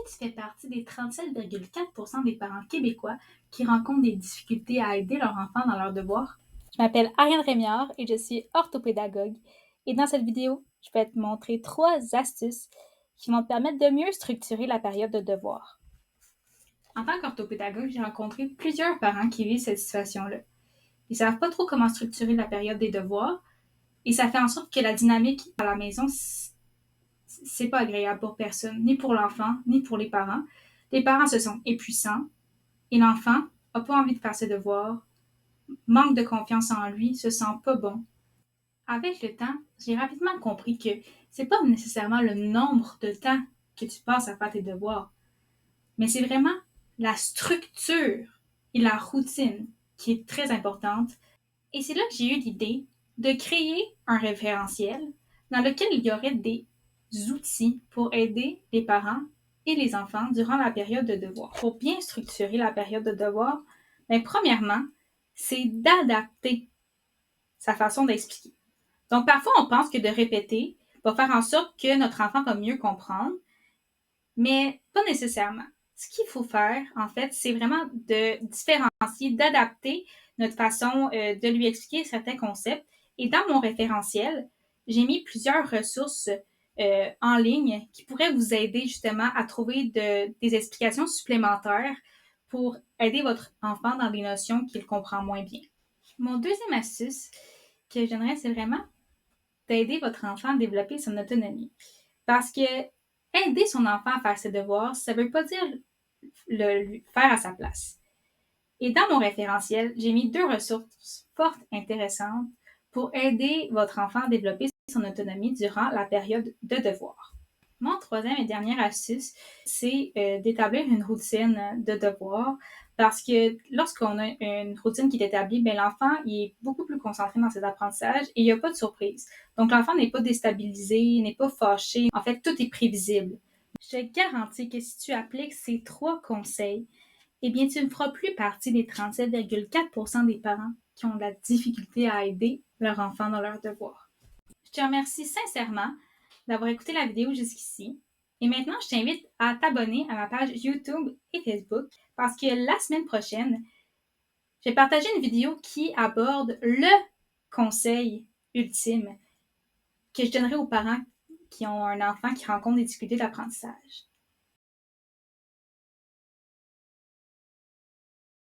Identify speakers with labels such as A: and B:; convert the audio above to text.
A: tu fais partie des 37,4% des parents québécois qui rencontrent des difficultés à aider leurs enfants dans leurs devoirs?
B: Je m'appelle Ariane Rémiard et je suis orthopédagogue. Et dans cette vidéo, je vais te montrer 3 astuces qui vont te permettre de mieux structurer la période de devoir.
A: En tant qu'orthopédagogue, j'ai rencontré plusieurs parents qui vivent cette situation-là. Ils savent pas trop comment structurer la période des devoirs et ça fait en sorte que la dynamique à la maison, c'est pas agréable pour personne, ni pour l'enfant, ni pour les parents. Les parents se sentent épuisants et l'enfant a pas envie de faire ses devoirs, manque de confiance en lui, se sent pas bon. Avec le temps, j'ai rapidement compris que c'est pas nécessairement le nombre de temps que tu passes à faire tes devoirs, mais c'est vraiment la structure et la routine qui est très importante. Et c'est là que j'ai eu l'idée de créer un référentiel dans lequel il y aurait des outils pour aider les parents et les enfants durant la période de devoir. Pour bien structurer la période de devoir, premièrement, c'est d'adapter sa façon d'expliquer. Donc, parfois, on pense que de répéter va faire en sorte que notre enfant va mieux comprendre, mais pas nécessairement. Ce qu'il faut faire, en fait, c'est vraiment de différencier, d'adapter notre façon de lui expliquer certains concepts. Et dans mon référentiel, j'ai mis plusieurs ressources en ligne qui pourraient vous aider justement à trouver des explications supplémentaires pour aider votre enfant dans des notions qu'il comprend moins bien. Mon deuxième astuce que j'aimerais, c'est vraiment d'aider votre enfant à développer son autonomie. Parce que aider son enfant à faire ses devoirs, ça ne veut pas dire le faire à sa place. Et dans mon référentiel, j'ai mis 2 ressources fortes intéressantes pour aider votre enfant à développer son autonomie durant la période de devoir. Mon troisième et dernière astuce, c'est d'établir une routine de devoir parce que lorsqu'on a une routine qui est établie, l'enfant il est beaucoup plus concentré dans ses apprentissages et il n'y a pas de surprise. Donc l'enfant n'est pas déstabilisé, n'est pas fâché. En fait, tout est prévisible. Je te garantis que si tu appliques ces 3 conseils, tu ne feras plus partie des 37,4% des parents qui ont de la difficulté à aider leur enfant dans leurs devoirs. Je te remercie sincèrement d'avoir écouté la vidéo jusqu'ici. Et maintenant, je t'invite à t'abonner à ma page YouTube et Facebook parce que la semaine prochaine, je vais partager une vidéo qui aborde le conseil ultime que je donnerai aux parents qui ont un enfant qui rencontre des difficultés d'apprentissage.